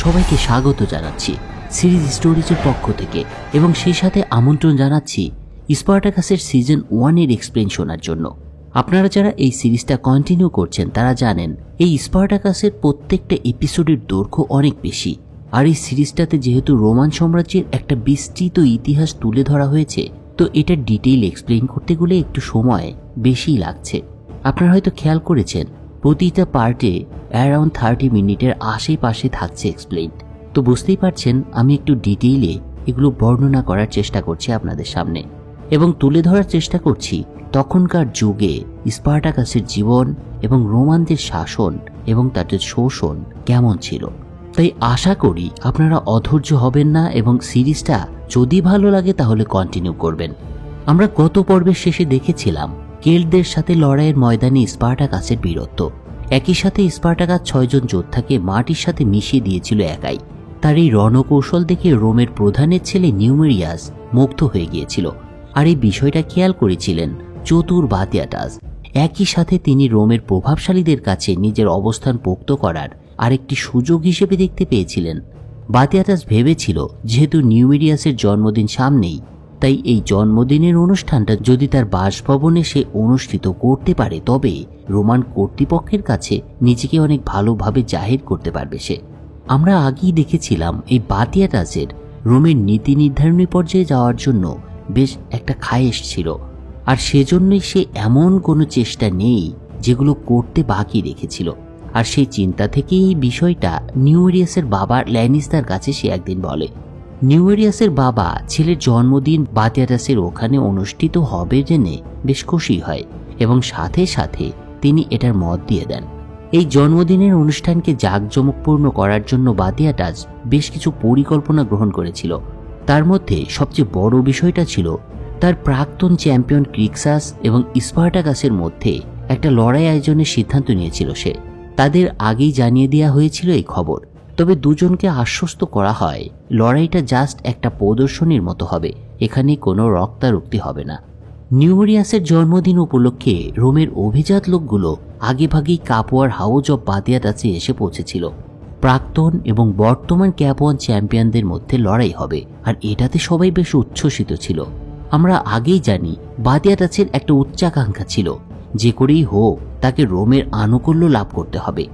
সবাইকে স্বাগত জানাচ্ছি সিরিজ স্টোরিজের পক্ষ থেকে এবং সেই সাথে আমন্ত্রণ জানাচ্ছি স্পার্টাকাসের সিজন 1 এর এক্সপ্লেন শোনার জন্য। আপনারা যারা এই সিরিজটা কন্টিনিউ করছেন তারা জানেন এই স্পার্টাকাসের প্রত্যেকটা এপিসোডের দৈর্ঘ্য অনেক বেশি, আর এই সিরিজটাতে যেহেতু রোমান সাম্রাজ্যের একটা বিস্তৃত ইতিহাস তুলে ধরা হয়েছে, তো এটা ডিটেইল এক্সপ্লেন করতে গেলে একটু সময় বেশিই লাগছে। আপনারা হয়তো খেয়াল করেছেন প্রতিটা পার্টে অ্যারাউন্ড 30 মিনিটের আশেপাশে থাকছে এক্সপ্লেন। তো বুঝতেই পারছেন আমি একটু ডিটেইলে এগুলো বর্ণনা করার চেষ্টা করছি আপনাদের সামনে এবং তুলে ধরার চেষ্টা করছি তখনকার যুগে স্পার্টাকাসের জীবন এবং রোমানদের শাসন এবং তাদের শোষণ কেমন ছিল। তাই আশা করি আপনারা অধৈর্য হবেন না এবং সিরিজটা যদি ভালো লাগে তাহলে কন্টিনিউ করবেন। আমরা গত পর্বের শেষে দেখেছিলাম কেল্টদের সাথে লড়াইয়ের ময়দানে স্পার্টাকাসের বীরত্ব। একই সাথে স্পার্টাকাস 6 জন যোদ্ধাকে মাটির সাথে মিশিয়ে দিয়েছিল একাই। তার এই রণকৌশল দেখে রোমের প্রধানের ছেলে নিউমেরিয়াস মুগ্ধ হয়ে গিয়েছিল, আর এই বিষয়টা খেয়াল করেছিলেন চতুর বাতিয়াটাস। একই সাথে তিনি রোমের প্রভাবশালীদের কাছে নিজের অবস্থান পোক্ত করার আরেকটি সুযোগ হিসেবে দেখতে পেয়েছিলেন। বাতিয়াটাস ভেবেছিল যেহেতু নিউমেরিয়াসের জন্মদিন সামনেই, তাই এই জন্মদিনের অনুষ্ঠানটা যদি তার বাসভবনে সে অনুষ্ঠিত করতে পারে তবে রোমান কর্তৃপক্ষের কাছে নিজেকে অনেক ভালোভাবে জাহির করতে পারবে সে। আমরা আগেই দেখেছিলাম এই বাতিয়াটাসের রোমের নীতি নির্ধারণী পর্যায়ে যাওয়ার জন্য বেশ একটা খায়েশ ছিল, আর সেজন্যই সে এমন কোনো চেষ্টা নেই যেগুলো করতে বাকি রেখেছিল। আর সেই চিন্তা থেকেই এই বিষয়টা নিউমেরিয়াসের বাবা ল্যানিস্টার কাছে সে একদিন বলে। নিউমেরিয়াসের বাবা ছেলের জন্মদিন বাতিয়াটাসের ওখানে অনুষ্ঠিত হবে জেনে বেশ খুশি হয় এবং সাথে সাথে তিনি এটার মত দিয়ে দেন। এই জন্মদিনের অনুষ্ঠানকে জাঁকজমকপূর্ণ করার জন্য বাতিয়াটাস বেশ কিছু পরিকল্পনা গ্রহণ করেছিল। তার মধ্যে সবচেয়ে বড় বিষয়টা ছিল তার প্রাক্তন চ্যাম্পিয়ন ক্রিক্সাস এবং স্পার্টাকাসের মধ্যে একটা লড়াই আয়োজনের সিদ্ধান্ত নিয়েছিল সে। তাদের আগেই জানিয়ে দেওয়া হয়েছিল এই খবর, তবে দুজনকে আশ্বস্ত করা হয় লড়াইটা জাস্ট একটা প্রদর্শনীর মতো হবে, এখানে কোনো রক্তারক্তি হবে না। নিউমেরিয়াসের জন্মদিন উপলক্ষে রোমের অভিজাত লোকগুলো আগেভাগেই কাপুয়ার হাউজ অব বাতিয়াটাসে এসে পৌঁছেছিল। প্রাক্তন এবং বর্তমান ক্যাপুয়ান চ্যাম্পিয়নদের মধ্যে লড়াই হবে, আর এটাতে সবাই বেশ উচ্ছ্বসিত ছিল। আমরা আগেই জানি বাতিয়াটাসের একটা উচ্চাকাঙ্ক্ষা ছিল, যে করেই হোক তাকে রোমের আনুকূল্য লাভ করতে হবে।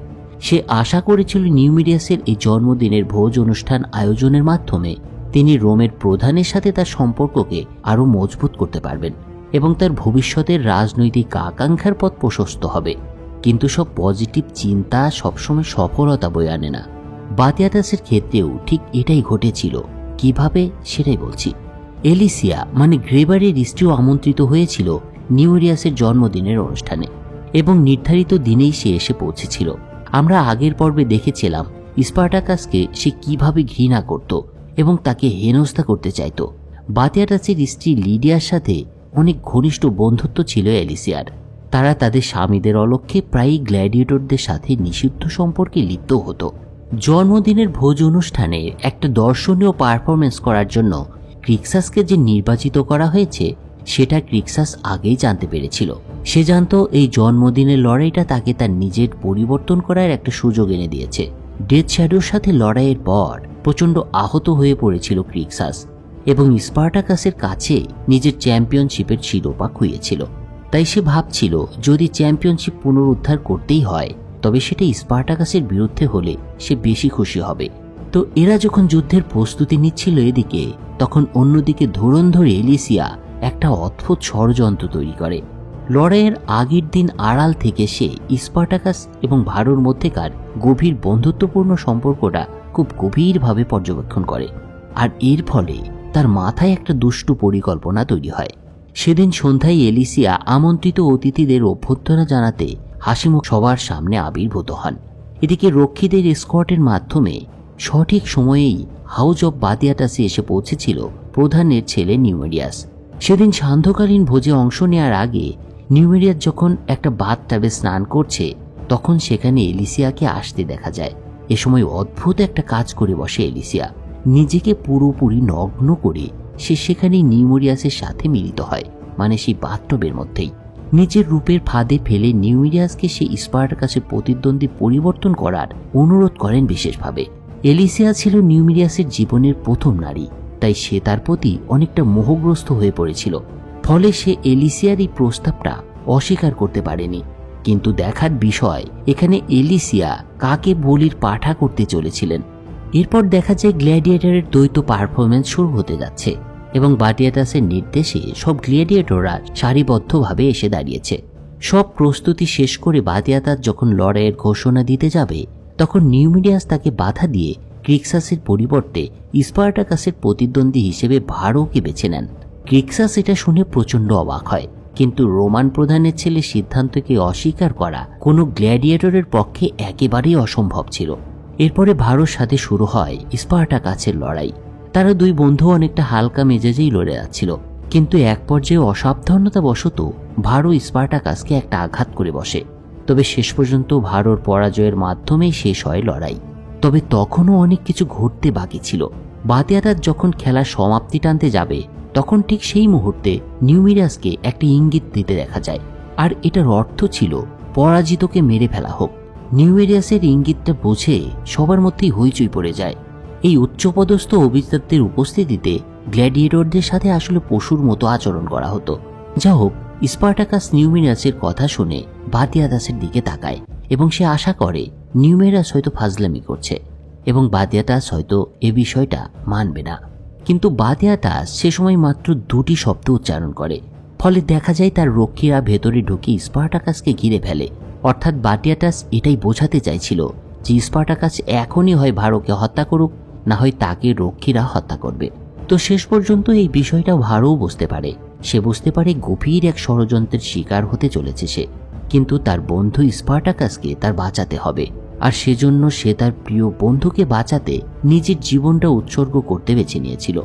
সে আশা করেছিল নিউমেরিয়াসের এই জন্মদিনের ভোজ অনুষ্ঠান আয়োজনের মাধ্যমে তিনি রোমের প্রধানের সাথে তার সম্পর্ককে আরও মজবুত করতে পারবেন এবং তার ভবিষ্যতের রাজনৈতিক আকাঙ্ক্ষার পথ প্রশস্ত হবে। কিন্তু সব পজিটিভ চিন্তা সবসময় সফলতা বয়ে আনে না। বাতিয়াটাসের ক্ষেত্রেও ঠিক এটাই ঘটেছিল। কিভাবে সেটাই বলছি। এলিসিয়া মানে গ্রেবারের স্ত্রীও আমন্ত্রিত হয়েছিল নিউমেরিয়াসের জন্মদিনের অনুষ্ঠানে এবং নির্ধারিত দিনেই সে এসে পৌঁছেছিল। আমরা আগের পর্বে দেখেছিলাম স্পার্টাকাসকে সে কিভাবে ঘৃণা করত এবং তাকে হেনস্থা করতে চাইত। বাতিয়াটাসের স্ত্রী লিডিয়ার সাথে অনেক ঘনিষ্ঠ বন্ধুত্ব ছিল এলিসিয়ার। তারা তাদের স্বামীদের অলক্ষ্যে প্রায়ই গ্ল্যাডিয়েটরদের সাথে নিষিদ্ধ সম্পর্কে লিপ্ত হতো। জন্মদিনের ভোজ অনুষ্ঠানে একটা দর্শনীয় পারফরমেন্স করার জন্য ক্রিক্সাসকে যে নির্বাচিত করা হয়েছে সেটা ক্রিক্সাস আগেই জানতে পেরেছিল। সে জানত এই জন্মদিনের লড়াইটা তাকে তার নিজের পরিবর্তন করার একটা সুযোগ এনে দিয়েছে। ডেথ শ্যাডোর সাথে লড়াইয়ের পর প্রচণ্ড আহত হয়ে পড়েছিল ক্রিক্সাস এবং স্পার্টাকাসের কাছে নিজের চ্যাম্পিয়নশিপের শিরোপা খুইয়েছিল। তাই সে ভাবছিল যদি চ্যাম্পিয়নশিপ পুনরুদ্ধার করতেই হয় তবে সেটা স্পার্টাকাসের বিরুদ্ধে হলে সে বেশি খুশি হবে। তো এরা যখন যুদ্ধের প্রস্তুতি নিচ্ছিল এদিকে, তখন অন্যদিকে ধুরন্ধর এলিসিয়া একটা অদ্ভুত ষড়যন্ত্র তৈরি করে। লড়াইয়ের আগের দিন আড়াল থেকে সে স্পার্টাকাস এবং ভারোর মধ্যেকার গভীর বন্ধুত্বপূর্ণ সম্পর্কটা খুব গভীরভাবে পর্যবেক্ষণ করে, আর এর ফলে তার মাথায় একটা দুষ্টু পরিকল্পনা তৈরি হয়। সেদিন সন্ধ্যায় এলিসিয়া আমন্ত্রিত অতিথিদের অভ্যর্থনা জানাতে হাসিমুখ সবার সামনে আবির্ভূত হন। এদিকে রক্ষীদের এসকর্টের মাধ্যমে সঠিক সময়েই হাউজ অব বাতিয়াটাসে এসে পৌঁছেছিল প্রধানের ছেলে নিউমেরিয়াস। সেদিন সান্ধ্যকালীন ভোজে অংশ নেওয়ার আগে নিউমেরিয়াস যখন একটা বাথটাবে স্নান করছে তখন সেখানে এলিসিয়াকে আসতে দেখা যায়। এ সময় অদ্ভুত একটা কাজ করে বসে এলিসিয়া। নিজেকে পুরোপুরি নগ্ন করে সে সেখানে নিউমেরিয়াসের সাথে মিলিত হয়, মানে সেই বাথটবের মধ্যেই। নিজের রূপের ফাঁদে ফেলে নিউমেরিয়াসকে সে স্পার্টাকাসের প্রতিদ্বন্দ্বী পরিবর্তন করার অনুরোধ করেন বিশেষভাবে। এলিসিয়া ছিল নিউমিরিয়াসের জীবনের প্রথম নারী, তাই সে তার প্রতি অনেকটা মোহগ্রস্ত হয়ে পড়েছিল। ফলে সে এলিসিয়ার এই প্রস্তাবটা অস্বীকার করতে পারেনি। কিন্তু দেখার বিষয় এখানে এলিসিয়া কাকে বলির পাঠা করতে চলেছিলেন। এরপর দেখা যায় গ্ল্যাডিয়েটরের দ্বৈত পারফরমেন্স শুরু হতে যাচ্ছে এবং বাটিয়াটাসের নির্দেশে সব গ্ল্যাডিয়েটররা সারিবদ্ধভাবে এসে দাঁড়িয়েছে। সব প্রস্তুতি শেষ করে বাটিয়াটাস যখন লড়াইয়ের ঘোষণা দিতে যাবে, তখন নিউমিরিয়াস তাকে বাধা দিয়ে ক্রিক্সাসের পরিবর্তে স্পার্টাকাসের প্রতিদ্বন্দ্বী হিসেবে ভারোকে বেছে নেন। ক্রিক্সাস এটা শুনে প্রচণ্ড অবাক হয়, কিন্তু রোমান প্রধানের ছেলে সিদ্ধান্তকে অস্বীকার করা কোনো গ্ল্যাডিয়েটরের পক্ষে একেবারেই অসম্ভব ছিল। এরপরে ভারোর সাথে শুরু হয় স্পার্টাকাসের লড়াই। তারা দুই বন্ধু অনেকটা হালকা মেজাজেই লড়ে যাচ্ছিল, কিন্তু এক পর্যায়ে অসাবধানতাবশত ভারো স্পার্টাকাসকে একটা আঘাত করে বসে। তবে শেষ পর্যন্ত ভারোর পরাজয়ের মাধ্যমেই শেষ হয় লড়াই। তবে তখনও অনেক কিছু ঘটতে বাকি ছিল। বাটিয়াটাস যখন খেলার সমাপ্তি টানতে যাবে, তখন ঠিক সেই মুহূর্তে নিউমিরিয়াসকে একটা ইঙ্গিত দিতে দেখা যায়, আর এটার অর্থ ছিল পরাজিতকে মেরে ফেলা হোক। নিউমিরিয়াসের ইঙ্গিতটা বুঝে সবার মধ্যেই হইচই পড়ে যায়। এই উচ্চপদস্থ অভিজাতদের উপস্থিতিতে গ্ল্যাডিয়েটরদের সাথে আসলে পশুর মতো আচরণ করা হতো। যা হোক, স্পার্টাকাস নিউমিরিয়াসের কথা শুনে বাটিয়াটাসের দিকে তাকায় এবং সে আশা করে নিউমিরিয়াস হয়তো ফাজলামি করছে এবং বাটিয়াটাস হয়তো এ বিষয়টা মানবে না। কিন্তু বাটিয়াটাস সে সময় মাত্র দুটি শব্দ উচ্চারণ করে, ফলে দেখা যায় তার রক্ষীরা ভেতরে ঢুকে স্পার্টাকাসকে ঘিরে ফেলে। অর্থাৎ বাটিয়াটাস এটাই বোঝাতে চাইছিল যে স্পার্টাকাস এখনই হয় ভারোকে হত্যা করুক, না হয় তাকে রক্ষীরা হত্যা করবে। তো শেষ পর্যন্ত এই বিষয়টা ভারোও বুঝতে পারে। সে বুঝতে পারে গভীর এক ষড়যন্ত্রের শিকার হতে চলেছে সে, কিন্তু তার বন্ধু স্পার্টাকাসকে তার বাঁচাতে হবে, আর সেজন্য সে তার প্রিয় বন্ধুকে বাঁচাতে নিজের জীবনটা উৎসর্গ করতে বেছে নিয়েছিল।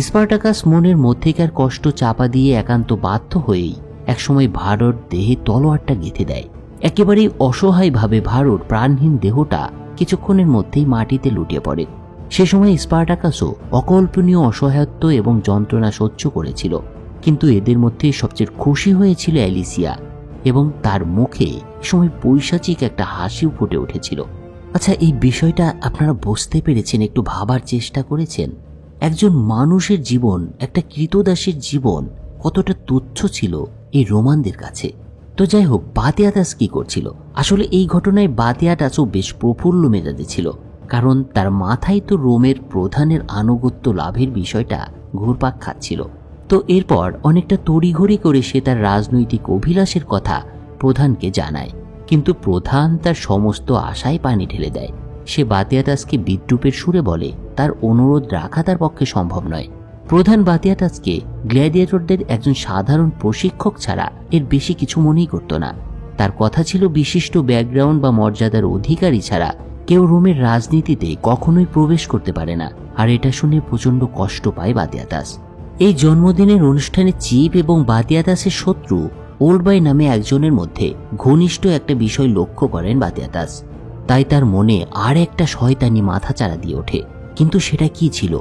স্পার্টাকাস মনের মধ্যেকার কষ্ট চাপা দিয়ে একান্ত বাধ্য হয়েই একসময় ভারোর দেহে তলোয়ারটা গেঁথে দেয়। একেবারেই অসহায়ভাবে ভারোর প্রাণহীন দেহটা কিছুক্ষণের মধ্যেই মাটিতে লুটিয়ে পড়ে। সে সময় স্পার্টাকাসও অকল্পনীয় অসহায়ত্ব এবং যন্ত্রণা সহ্য করেছিল, কিন্তু এদের মধ্যে সবচেয়ে খুশি হয়েছিল এলিসিয়া, এবং তার মুখে সময় পৈশাচিক একটা হাসিও ফুটে উঠেছিল। আচ্ছা, এই বিষয়টা আপনারা বুঝতে পেরেছেন? একটু ভাবার চেষ্টা করেছেন একজন মানুষের জীবন, একটা ক্রীতদাসের জীবন কতটা তুচ্ছ ছিল এই রোমানদের কাছে? তো যাই হোক, বাটিয়াটাস কি করছিল? আসলে এই ঘটনায় বাটিয়াটাসও বেশ প্রফুল্ল মেজাজে ছিল, কারণ তার মাথায় তো রোমের প্রধানের আনুগত্য লাভের বিষয়টা ঘুরপাক খাচ্ছিল। তো এরপর অনেকটা তড়িঘড়ি করে সে তার রাজনৈতিক অভিলাষের কথা প্রধানকে জানায়, কিন্তু প্রধান তার সমস্ত আশায় পানি ঢেলে দেয়। সে বাটিয়াটাসকে বিদ্রূপের সুরে বলে তার অনুরোধ রাখা তার পক্ষে সম্ভব নয়। প্রধান বাটিয়াটাসকে গ্ল্যাডিয়েটরদের একজন সাধারণ প্রশিক্ষক ছাড়া এর বেশি কিছু মনেই করত না। তার কথা ছিল বিশিষ্ট ব্যাকগ্রাউন্ড বা মর্যাদার অধিকারী ছাড়া কেউ রোমের রাজনীতিতে কখনোই প্রবেশ করতে পারে না। আর এটা শুনে প্রচন্ড কষ্ট পায় বাটিয়াটাস। এই জন্মদিনের অনুষ্ঠানে চিপ এবং বাটিয়াটাসের শত্রু ওলবাই নামে একজনের মধ্যে ঘনিষ্ঠ একটা বিষয় লক্ষ্য করেন বাটিয়াটাস। তাই তার মনে আর একটা শয়তানি মাথাচাড়া দিয়ে ওঠে, কিন্তু সেটা কি ছিল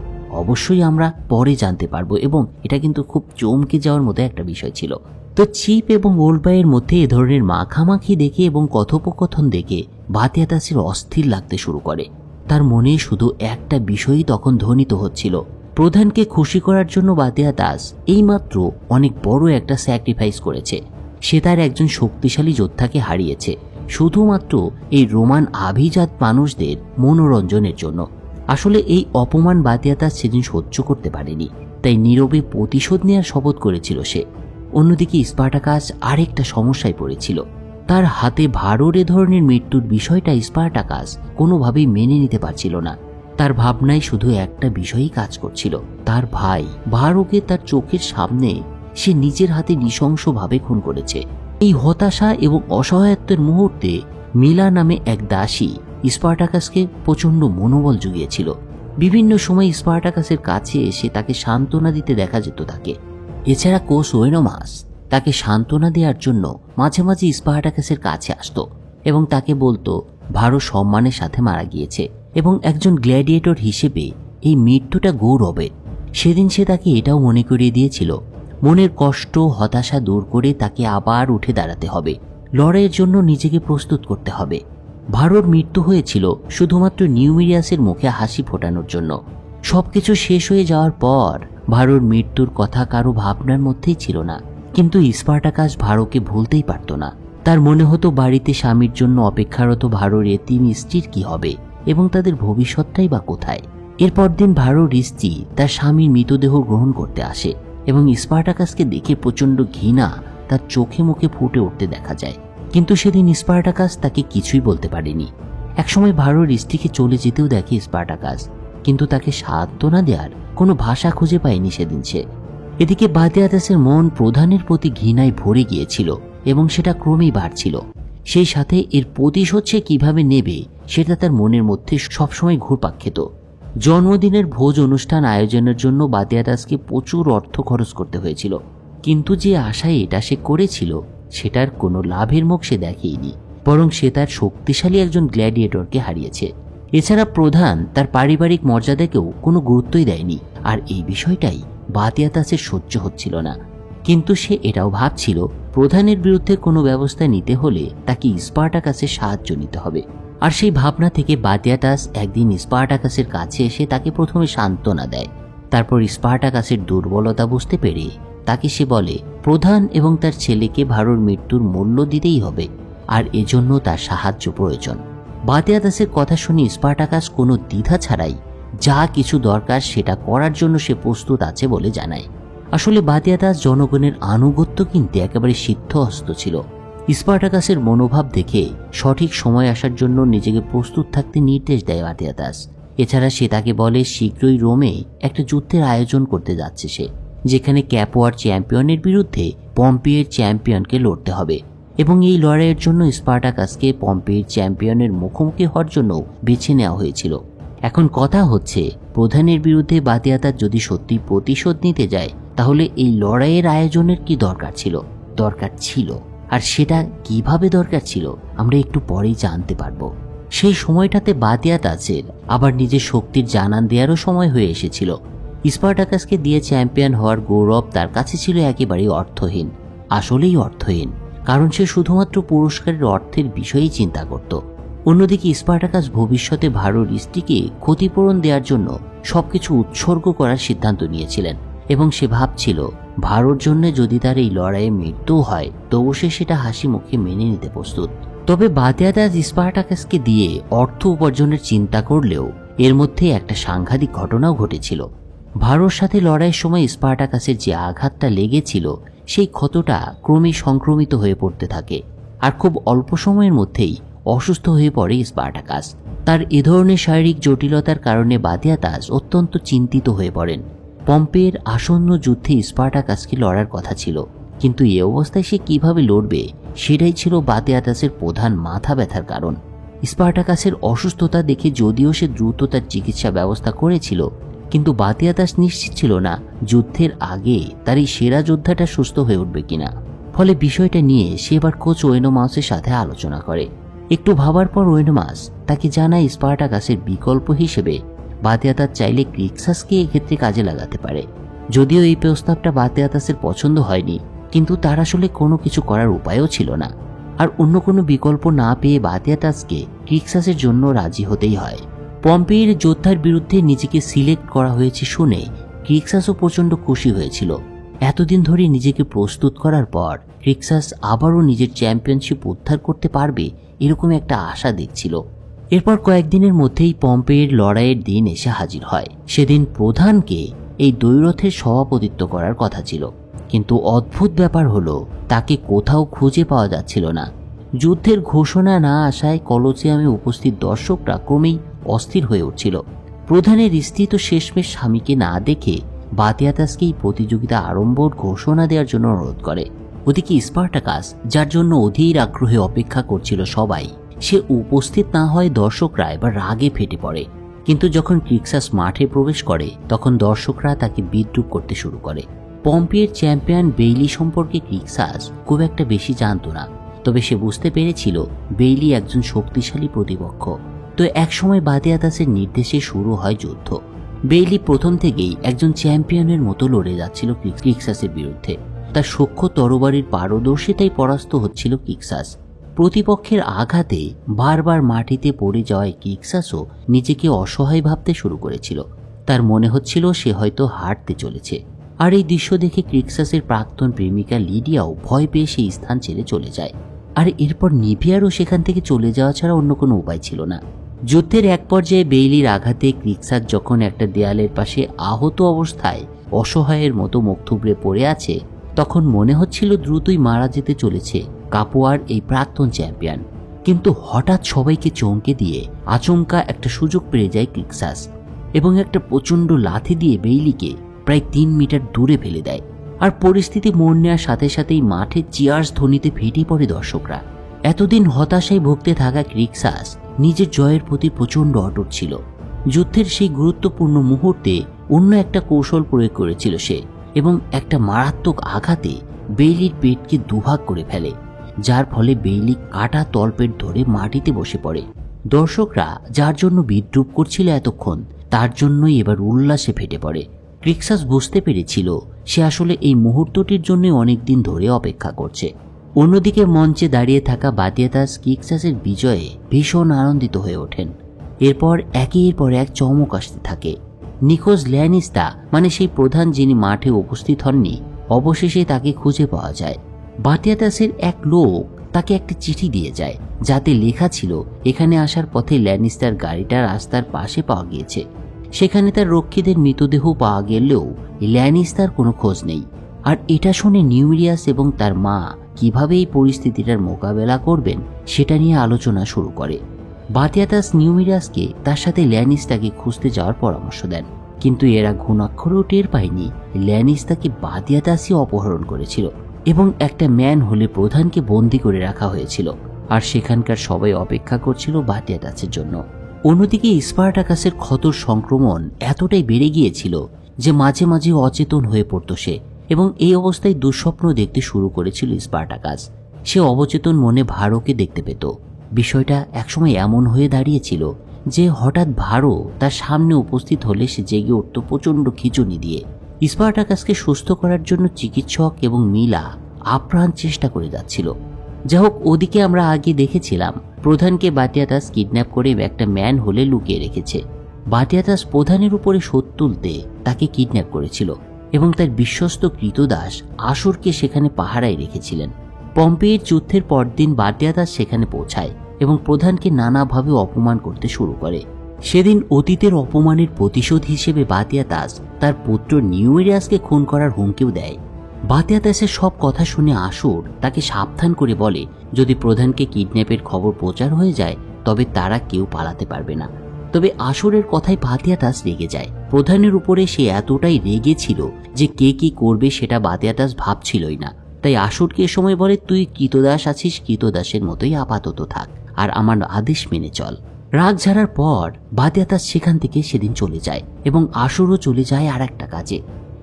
অবশ্যই আমরা পরে জানতে পারবো, এবং এটা কিন্তু খুব চমকে যাওয়ার মতো একটা বিষয় ছিল। তো চিপ এবং ওলবাইয়ের মধ্যে এ ধরনের মাখামাখি দেখে এবং কথোপকথন দেখে বাটিয়াটাসের অস্থির লাগতে শুরু করে। তার মনে শুধু একটা বিষয়ই তখন ধ্বনিত হচ্ছিল, প্রধানকে খুশি করার জন্য বাটিয়াটাস এইমাত্র অনেক বড় একটা স্যাক্রিফাইস করেছে। সে তার একজন শক্তিশালী যোদ্ধাকে হারিয়েছে শুধুমাত্র এই রোমান আভিজাত মানুষদের মনোরঞ্জনের জন্য। আসলে এই অপমান বাটিয়াটাস সেদিন সহ্য করতে পারেনি, তাই নীরবে প্রতিশোধ নেওয়ার শপথ করেছিল সে। অন্যদিকে স্পার্টাকাস আরেকটা সমস্যায় পড়েছিল। তার হাতে ভারোর এ ধরনের মৃত্যুর বিষয়টা স্পার্টাকাস কোনোভাবেই মেনে নিতে পারছিল না। তার ভাবনায় শুধু একটা বিষয়ই কাজ করছিল, তার ভাই ভারোকে তার চোখের সামনে সে নিজের হাতে নৃশংসভাবে খুন করেছে। এই হতাশা এবং অসহায়ত্বের মুহূর্তে মিলা নামে এক দাসী স্পার্টাকাসকে প্রচন্ড মনোবল জুগিয়েছিল। বিভিন্ন সময় স্পার্টাকাসের কাছে এসে তাকে সান্ত্বনা দিতে দেখা যেত তাকে। এছাড়া কোস ওয়েনোমাস তাকে সান্ত্বনা দেওয়ার জন্য মাঝে মাঝে স্পার্টাকাসের কাছে আসতো এবং তাকে বলতো ভারো সম্মানের সাথে মারা গিয়েছে এবং একজন গ্ল্যাডিয়েটর হিসেবে এই মৃত্যুটা গৌরবের। সেদিন সে তাকে এটাও মনে করিয়ে দিয়েছিল মনের কষ্ট হতাশা দূর করে তাকে আবার উঠে দাঁড়াতে হবে, লড়াইয়ের জন্য নিজেকে প্রস্তুত করতে হবে। ভারোর মৃত্যু হয়েছিল শুধুমাত্র নিউমিরিয়াসের মুখে হাসি ফোটানোর জন্য। সবকিছু শেষ হয়ে যাওয়ার পর ভারোর মৃত্যুর কথা কারো ভাবনার মধ্যেই ছিল না, কিন্তু স্পার্টাকাস ভারোকে ভুলতেই পারত না। তার মনে হতো বাড়িতে স্বামীর জন্য অপেক্ষারত ভারোর এতিম স্ত্রীর কি হবে এবং তাদের ভবিষ্যৎটাই বা কোথায়। এরপর দিন ভারোর স্ত্রী তার স্বামীর মৃতদেহ গ্রহণ করতে আসে এবং স্পার্টাকাসকে দেখে প্রচন্ড ঘৃণা তার চোখে মুখে ফুটে উঠতে দেখা যায়। কিন্তু সেদিন স্পার্টাকাস তাকে কিছুই বলতে পারেনি। একসময় ভারোর স্ত্রীকে চলে যেতেও দেখে স্পার্টাকাস, কিন্তু তাকে সান্ত্বনা দেওয়ার কোনো ভাষা খুঁজে পায়নি সেদিন সে। এদিকে বাদিয়াদাসের মন প্রধানের প্রতি ঘৃণায় ভরে গিয়েছিল এবং সেটা ক্রমেই বাড়ছিল। সেই সাথে এর প্রতিশোধ সে কিভাবে নেবে সেটা তার মনের মধ্যে সবসময় ঘুরপাক খেত। জন্মদিনের ভোজ অনুষ্ঠান আয়োজনের জন্য বাদিয়াদাসকে প্রচুর অর্থ খরচ করতে হয়েছিল, কিন্তু যে আশায় এটা সে করেছিল সেটার কোনো লাভের মুখ সে দেখেইনি, বরং সে তার শক্তিশালী একজন গ্ল্যাডিয়েটরকে হারিয়েছে। এছাড়া প্রধান তার পারিবারিক মর্যাদাকেও কোনো গুরুত্বই দেয়নি, আর এই বিষয়টাই বাদিয়াদাসের সহ্য হচ্ছিল না। কিন্তু সে এটাও ভাবছিল প্রধানের বিরুদ্ধে কোনো ব্যবস্থা নিতে হলে তাকে স্পার্টাকাসের সাহায্য নিতে হবে। আর সেই ভাবনা থেকে বাদিয়াদাস একদিন স্পার্টাকাসের কাছে এসে তাকে প্রথমে সান্ত্বনা দেয়। তারপর স্পার্টাকাসের দুর্বলতা বুঝতে পেরে তাকে সে বলে প্রধান এবং তার ছেলেকে ভারোর মৃত্যুর মূল্য দিতেই হবে, আর এজন্য তার সাহায্য প্রয়োজন। বাদিয়াদাসের কথা শুনে স্পার্টাকাস কোনো দ্বিধা ছাড়াই যা কিছু দরকার সেটা করার জন্য সে প্রস্তুত আছে বলে জানায়। আসলে বাদিয়াদাস জনগণের আনুগত্য কিনতে একেবারে সিদ্ধহস্ত ছিল। স্পার্টাকাসের মনোভাব দেখে সঠিক সময় আসার জন্য নিজেকে প্রস্তুত থাকতে নির্দেশ দেয় বাদিয়াদাস। এছাড়া সে তাকে বলে শীঘ্রই রোমে একটা যুদ্ধের আয়োজন করতে যাচ্ছে সে, যেখানে ক্যাপোয়ার চ্যাম্পিয়নের বিরুদ্ধে পম্পেয়ের চ্যাম্পিয়নকে লড়তে হবে, এবং এই লড়াইয়ের জন্য স্পার্টাকাসকে পম্পেয়ের চ্যাম্পিয়নের মুখোমুখি হওয়ার জন্য বেছে নেওয়া হয়েছিল। এখন কথা হচ্ছে প্রধানের বিরুদ্ধে বাদিয়াদাস যদি সত্যি প্রতিশোধ নিতে যায় তাহলে এই লড়াইয়ের আয়োজনের কি দরকার ছিল, আর সেটা কিভাবে দরকার ছিল আমরা একটু পরেই জানতে পারবো। সেই সময়টাতে বাদিয়াদাসের আবার নিজের শক্তির জানান দেওয়ারও সময় হয়ে এসেছিল। স্পার্টাকাসকে দিয়ে চ্যাম্পিয়ন হওয়ার গৌরব তার কাছে ছিল একেবারেই অর্থহীন, আসলেই অর্থহীন, কারণ সে শুধুমাত্র পুরস্কারের অর্থের বিষয়েই চিন্তা করত। অন্যদিকে স্পার্টাকাস ভবিষ্যতে ভারোর স্ত্রীকে ক্ষতিপূরণ দেওয়ার জন্য সবকিছু উৎসর্গ করার সিদ্ধান্ত নিয়েছিলেন, এবং সে ভাবছিল ভারোর জন্য যদি তার এই লড়াইয়ে মৃত্যু হয় তবু সে সেটা হাসি মুখে মেনে নিতে প্রস্তুত। তবে বাদিয়াদাস স্পার্টাকাসকে দিয়ে অর্থ উপার্জনের চিন্তা করলেও এর মধ্যে একটা সাংঘাতিক ঘটনাও ঘটেছিল। ভারোর সাথে লড়াইয়ের সময় স্পার্টাকাসের যে আঘাতটা লেগেছিল সেই ক্ষতটা ক্রমেই সংক্রমিত হয়ে পড়তে থাকে, আর খুব অল্প সময়ের মধ্যেই অসুস্থ হয়ে পড়ে স্পার্টাকাস। তার এ ধরনের শারীরিক জটিলতার কারণে বাদিয়াদাস অত্যন্ত চিন্তিত হয়ে পড়েন। পম্পেয়ের আসন্ন যুদ্ধে স্পার্টাকাসকে লড়ার কথা ছিল, কিন্তু এ অবস্থায় সে কিভাবে লড়বে সেটাই ছিল বাদিয়াদাসের প্রধান মাথা ব্যথার কারণ। স্পার্টাকাসের অসুস্থতা দেখে যদিও সে দ্রুত তার চিকিৎসা ব্যবস্থা করেছিল, কিন্তু বাদিয়াদাস নিশ্চিত ছিল না যুদ্ধের আগে তার এই সেরা যোদ্ধাটা সুস্থ হয়ে উঠবে কিনা। ফলে বিষয়টা নিয়ে সে এবার কোচ ওয়েনোমাসের সাথে আলোচনা করে। একটু ভাবার পর ওয়েনোমাস তাকে জানায় স্পার্টাকাসের বিকল্প হিসেবে বাদিয়াদাস চাইলে ক্রিক্সাসকে এক্ষেত্রে কাজে লাগাতে পারে। যদিও এই প্রস্তাবটা বাদিয়াদাসের পছন্দ হয়নি, কিন্তু তার আসলে কোনো কিছু করার উপায়ও ছিল না, আর অন্য কোনো বিকল্প না পেয়ে বাদিয়াদাসকে ক্রিক্সাসের জন্য রাজি হতেই হয়। পম্পেয়ের যোদ্ধার বিরুদ্ধে নিজেকে সিলেক্ট করা হয়েছে শুনে ক্রিক্সাসও প্রচণ্ড খুশি হয়েছিল। এতদিন ধরে নিজেকে প্রস্তুত করার পর ক্রিক্সাস আবারও নিজের চ্যাম্পিয়নশিপ উদ্ধার করতে পারবে এরকম একটা আশা দেখছিল। এরপর কয়েকদিনের মধ্যেই পম্পেয়ের লড়াইয়ের দিন এসে হাজির হয়। সেদিন প্রধানকে এই দ্বৈরথের সভাপতিত্ব করার কথা ছিল, কিন্তু অদ্ভুত ব্যাপার হলো তাকে কোথাও খুঁজে পাওয়া যাচ্ছিল না। যুদ্ধের ঘোষণা না আসায় কলোসিয়ামে উপস্থিত দর্শকরা ক্রমেই অস্থির হয়ে উঠছিল। প্রধানের স্ত্রী তো শেষমেশ স্বামীকে না দেখে বাদিয়াদাসকে এই প্রতিযোগিতা আরম্ভর ঘোষণা দেওয়ার জন্য অনুরোধ করে। ওদিকে স্পার্টাকাস, যার জন্য অধীর আগ্রহে অপেক্ষা করছিল সবাই, সে উপস্থিত না হয় দর্শকরা এবার রাগে ফেটে পড়ে। কিন্তু যখন ক্রিক্সাস মাঠে প্রবেশ করে তখন দর্শকরা তাকে বিদ্রূপ করতে শুরু করে। পম্পেয়ের চ্যাম্পিয়ন বেইলি সম্পর্কে ক্রিক্সাস খুব একটা বেশি জানত না, তবে সে বুঝতে পেরেছিল বেইলি একজন শক্তিশালী প্রতিপক্ষ। তো একসময় বাদিয়াদাসের নির্দেশে শুরু হয় যুদ্ধ। বেইলি প্রথম থেকেই একজন চ্যাম্পিয়নের মতো লড়ে যাচ্ছিল ক্রিক্সাসের বিরুদ্ধে। তার সূক্ষ্ম তরবারির পারদর্শিতায় পরাস্ত হচ্ছিল ক্রিক্সাস। প্রতিপক্ষের আঘাতে বারবার মাটিতে পড়ে যাওয়ায় ক্রিক্সাসও নিজেকে অসহায় ভাবতে শুরু করেছিল। তার মনে হচ্ছিল সে হয়তো হারতে চলেছে। আর এই দৃশ্য দেখে ক্রিক্সাসের প্রাক্তন প্রেমিকা লিডিয়াও ভয় পেয়ে সেই স্থান ছেড়ে চলে যায়। আর এরপর নিভিয়ারও সেখান থেকে চলে যাওয়া ছাড়া অন্য কোনো উপায় ছিল না। যুদ্ধের এক পর্যায়ে বেইলির আঘাতে ক্রিক্সাস যখন একটা দেয়ালের পাশে আহত অবস্থায় অসহায়ের মতো মুখ থুবড়ে পড়ে আছে, তখন মনে হচ্ছিল দ্রুতই মারা যেতে চলেছে কাপুয়ার এই প্রাক্তন চ্যাম্পিয়ন। কিন্তু হঠাৎ সবাইকে চমকে দিয়ে আচমকা একটা সুযোগ পেয়ে যায় ক্রিক্সাস এবং একটা প্রচণ্ড লাথি দিয়ে বেইলিকে প্রায় 3 মিটার দূরে ফেলে দেয়। আর পরিস্থিতি মোড় নেওয়ার সাথে সাথেই মাঠে চিয়ার্স ধ্বনিতে ফেটে পড়ে দর্শকরা। এতদিন হতাশায় ভুগতে থাকা ক্রিক্সাস নিজের জয়ের প্রতি প্রচণ্ড অটুট ছিল। যুদ্ধের সেই গুরুত্বপূর্ণ মুহূর্তে অন্য একটা কৌশল প্রয়োগ করেছিল সে, এবং একটা মারাত্মক আঘাতে বেইলির পেটকে দুভাগ করে ফেলে, যার ফলে বেইলি কাটা তলপেট ধরে মাটিতে বসে পড়ে। দর্শকরা যার জন্য বিদ্রূপ করছিল এতক্ষণ, তার জন্যই এবার উল্লাসে ফেটে পড়ে। ক্রিক্সাস বুঝতে পেরেছিল সে আসলে এই মুহূর্তটির জন্য অনেকদিন ধরে অপেক্ষা করছে। অন্যদিকে মঞ্চে দাঁড়িয়ে থাকা বাতিয়াতাস ক্রিক্সাসের বিজয়ে ভীষণ আনন্দিত হয়ে ওঠেন। এরপর একের পর এক চমক আসতে থাকে। নিকোস ল্যানিস্তা, মানে সেই প্রধান যিনি মাঠে উপস্থিত হননি, অবশেষে তাকে খুঁজে পাওয়া যায়। বাতিয়াতাসের এক লোক তাকে একটা চিঠি দিয়ে যায়, যাতে লেখা ছিল এখানে আসার পথে ল্যানিস্টার গাড়িটা রাস্তার পাশে পাওয়া গিয়েছে। সেখানে তার রক্ষীদের মৃতদেহ পাওয়া গেলেও ল্যানিস্টার কোনো খোঁজ নেই। আর এটা শুনে নিউমিরিয়াস এবং তার মা কিভাবে এই পরিস্থিতিটার মোকাবেলা করবেন সেটা নিয়ে আলোচনা শুরু করে। বাতিয়াতাস নিউমিরিয়াসকে তার সাথে ল্যানিস্টাকে খুঁজতে যাওয়ার পরামর্শ দেন, কিন্তু এরা ঘুণাক্ষরেও টের পায়নি ল্যানিস্টাকে বাতিয়াতাসই অপহরণ করেছিল এবং একটা ম্যান হোলে প্রধানকে বন্দী করে রাখা হয়েছিল। আর সেখানকার সবাই অপেক্ষা করছিল বাতিয়াতাসের জন্য। অন্যদিকে স্পার্টাকাসের ক্ষতর সংক্রমণ এতটাই বেড়ে গিয়েছিল যে মাঝে মাঝে অচেতন হয়ে পড়ত সে, এবং এই অবস্থায় দুঃস্বপ্ন দেখতে শুরু করেছিল স্পার্টাকাস। সে অবচেতন মনে ভারোকে দেখতে পেত। বিষয়টা একসময় এমন হয়ে দাঁড়িয়েছিল যে হঠাৎ ভারো তার সামনে উপস্থিত হলে সে জেগে উঠত প্রচণ্ড খিঁচুনি দিয়ে। স্পার্টাকাসকে সুস্থ করার জন্য চিকিৎসক এবং মিলা আপ্রাণ চেষ্টা করে যাচ্ছিল। যাই হোক, ওদিকে আমরা আগে দেখেছিলাম প্রধানকে বাতিয়াতাস কিডন্যাপ করে একটা ম্যান হোলে লুকিয়ে রেখেছে। বাতিয়াতাস প্রধানের উপরে শোধ তুলতে তাকে কিডন্যাপ করেছিল এবং তার বিশ্বস্ত কৃতদাস আসুরকে সেখানে পাহারায় রেখেছিলেন। পম্পেইয়ের যুদ্ধের পরদিন বাতিয়াতাস সেখানে পৌঁছায় এবং প্রধানকে নানাভাবে অপমান করতে শুরু করে। সেদিন অতীতের অপমানের প্রতিশোধ হিসেবে বাতিয়াতাস তার পুত্র নিউমিরিয়াসকে খুন করার হুমকিও দেয়। বাতিয়াতাসের সব কথা শুনে আসুর তাকে সাবধান করে বলে যদি প্রধানকে কিডন্যাপের খবর প্রচার হয়ে যায় তবে তারা কেউ পালাতে পারবে না। তবে আসুরের কথায় বাতিয়াতাস রেগে যায়। প্রধানের উপরে সে এতটাই রেগে ছিল যে কে কি করবে সেটা বাতিয়াতাস ভাবছিলই না। তাই আসুরকে এ সময় বলে, তুই কৃতদাস আছিস, কৃতদাসের মতোই আপাতত থাক আর আমার আদেশ মেনে চল। রাগ ঝাড়ার পর বাতিয়াতাস সেখান থেকে সেদিন চলে যায় এবং আসুরও চলে যায় আর একটা কাজে।